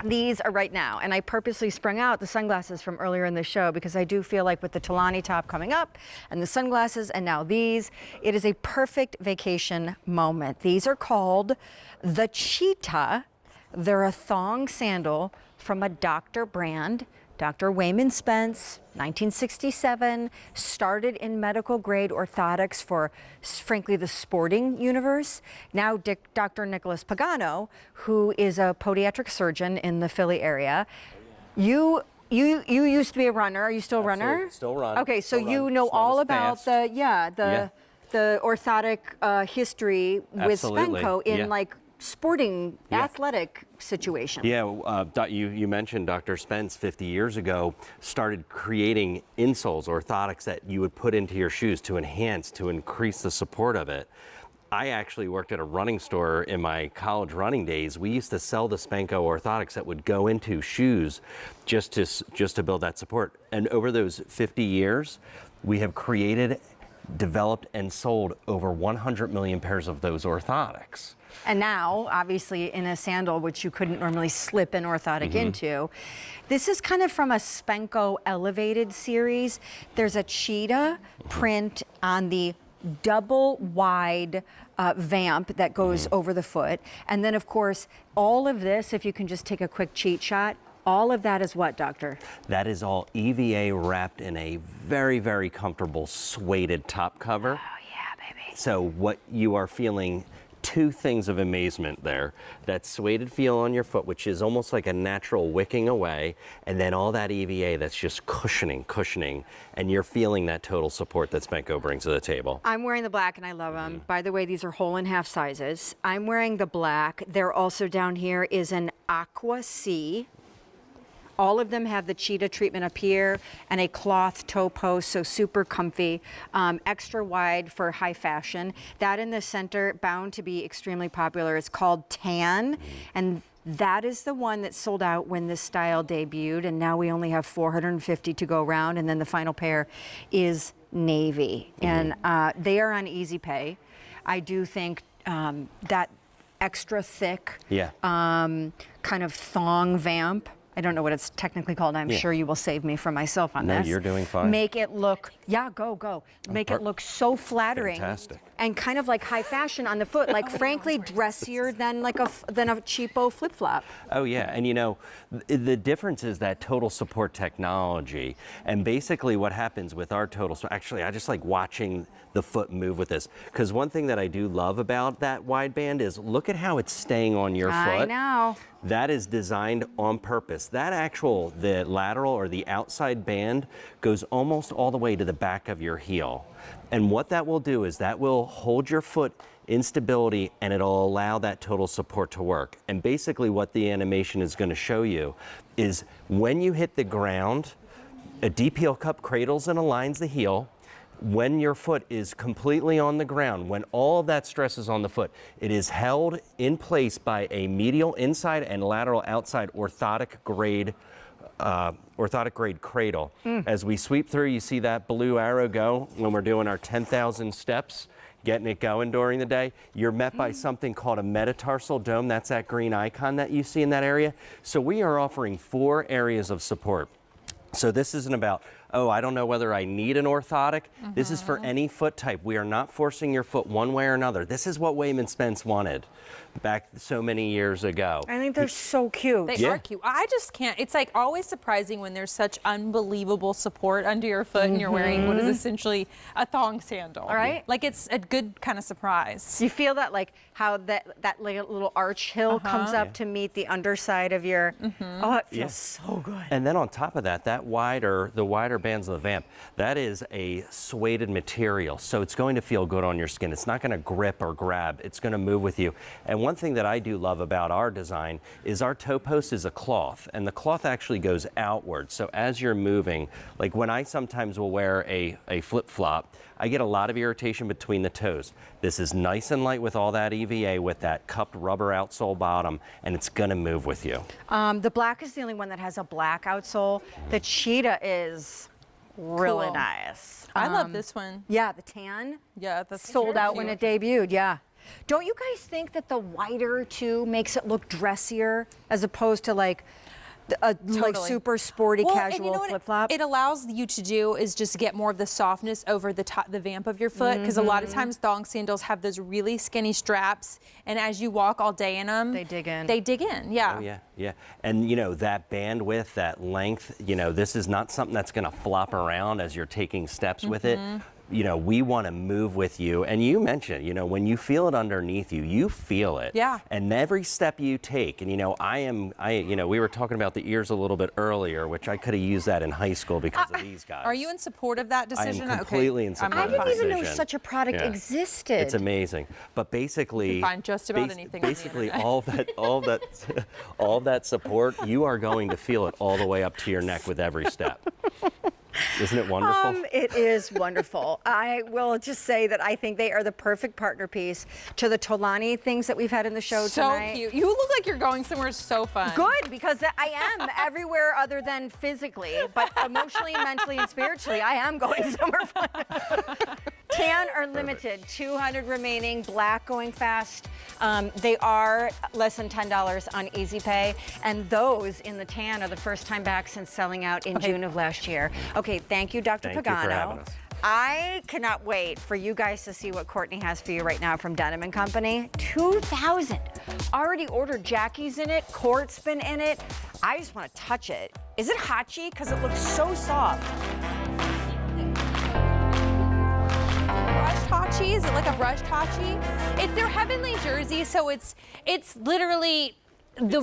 These are right now, and I purposely sprung out the sunglasses from earlier in the show because I do feel like with the Talani top coming up and the sunglasses and now these, it is a perfect vacation moment. These are called the Cheetah. They're a thong sandal from a Dr. brand. Dr. Wayman Spence, 1967, started in medical grade orthotics for, frankly, the sporting universe. Now Dr. Nicholas Pagano, who is a podiatric surgeon in the Philly area. You used to be a runner. Are you still a runner? Still run. Okay, so still you run. know It's not all as about fast. the orthotic history with Absolutely. Spenco in Yeah. like sporting, athletic situations. Yeah, you mentioned Dr. Spence 50 years ago started creating insoles, orthotics that you would put into your shoes to enhance, to increase the support of it. I actually worked at a running store in my college running days. We used to sell the Spenco orthotics that would go into shoes just to build that support. And over those 50 years, we have created, developed, and sold over 100 million pairs of those orthotics. And now, obviously, in a sandal, which you couldn't normally slip an orthotic into. This is kind of from a Spenco Elevated series. There's a cheetah print on the double wide vamp that goes over the foot. And then, of course, all of this, if you can just take a quick cheat shot, all of that is what, doctor? That is all EVA wrapped in a very, very comfortable suede top cover. Oh, yeah, baby. So what you are feeling, two things of amazement there. That suede feel on your foot, which is almost like a natural wicking away, and then all that EVA that's just cushioning, and you're feeling that total support that Spenco brings to the table. I'm wearing the black and I love them. By the way, these are whole and half sizes. I'm wearing the black. They're also down here is an Aqua Sea. All of them have the cheetah treatment up here and a cloth toe post, so super comfy, extra wide for high fashion. That in the center, bound to be extremely popular, is called Tan, and that is the one that sold out when this style debuted, and now we only have 450 to go around, and then the final pair is navy, and they are on easy pay. I do think that extra thick kind of thong vamp, I don't know what it's technically called. I'm sure you will save me from myself on this. No, you're doing fine. Make it look, go. Make it look so flattering. Fantastic. And kind of like high fashion on the foot, like frankly dressier than like a cheapo flip flop. Oh yeah, and you know, the difference is that total support technology. And basically what happens with our total, so actually I just like watching the foot move with this. Because one thing that I do love about that wideband is look at how it's staying on your foot. I know. That is designed on purpose. That the lateral or the outside band goes almost all the way to the back of your heel. And what that will do is that will hold your foot in stability and it'll allow that total support to work. And basically what the animation is going to show you is when you hit the ground, a deep heel cup cradles and aligns the heel. When your foot is completely on the ground, when all of that stress is on the foot, it is held in place by a medial inside and lateral outside orthotic grade cradle. As we sweep through, you see that blue arrow go when we're doing our 10,000 steps, getting it going during the day. You're met by something called a metatarsal dome. That's that green icon that you see in that area. So we are offering 4 areas of support. So this isn't about, oh, I don't know whether I need an orthotic. This is for any foot type. We are not forcing your foot one way or another. This is what Wayman Spence wanted back so many years ago. I think they're so cute. They are cute. I just can't. It's like always surprising when there's such unbelievable support under your foot and you're wearing what is essentially a thong sandal. All right. Like it's a good kind of surprise. You feel that, like how that like little arch hill comes up to meet the underside of your. Oh, it feels so good. And then on top of that, the wider bands of the vamp, that is a suede material, so it's going to feel good on your skin. It's not going to grip or grab. It's going to move with you. And one thing that I do love about our design is our toe post is a cloth, and the cloth actually goes outward. So as you're moving, like when I sometimes will wear a flip-flop, I get a lot of irritation between the toes. This is nice and light with all that EVA with that cupped rubber outsole bottom, and it's going to move with you. The black is the only one that has a black outsole. The cheetah is really Cool. nice. I love this one. Yeah, the tan. Yeah, that's Sold out when it debuted, yeah. Don't you guys think that the whiter too makes it look dressier as opposed to like a like Totally. super sporty Well, casual and you know what flip flop? it allows you to do is just get more of the softness over the top, the vamp of your foot, because a lot of times thong sandals have those really skinny straps, and as you walk all day in them, They dig in. They dig in, yeah. Oh, yeah, yeah. And, you know, that bandwidth, that length, you know, this is not something that's going to flop around as you're taking steps with it. You know, we want to move with you. And you mentioned, you know, when you feel it underneath you, you feel it. Yeah. And every step you take, and, you know, you know, we were talking about the ears a little bit earlier, which I could have used that in high school because of these guys. Are you in support of that I am decision? completely in support I of that didn't even know decision. such a product Yeah. existed. It's amazing. But basically, You can find just about anything on the basically internet. all of that support, you are going to feel it all the way up to your neck with every step. Isn't it wonderful? It is wonderful. I will just say that I think they are the perfect partner piece to the Tolani things that we've had in the show So tonight. cute. You look like you're going somewhere so fun. Good, because I am everywhere other than physically, but emotionally, mentally, and spiritually, I am going somewhere fun. Tan are limited, 200 remaining, black going fast. They are less than $10 on Easy Pay, and those in the tan are the first time back since selling out in June of last year. Okay, thank you, Dr. Thank you Pagano. for having us. I cannot wait for you guys to see what Courtney has for you right now from Denim & Company. 2,000. Already ordered. Jackie's in it. Court's been in it. I just want to touch it. Is it Hachi? Because it looks so soft. Brushed Hachi? Is it like a brushed Hachi? It's their heavenly jersey, so it's literally the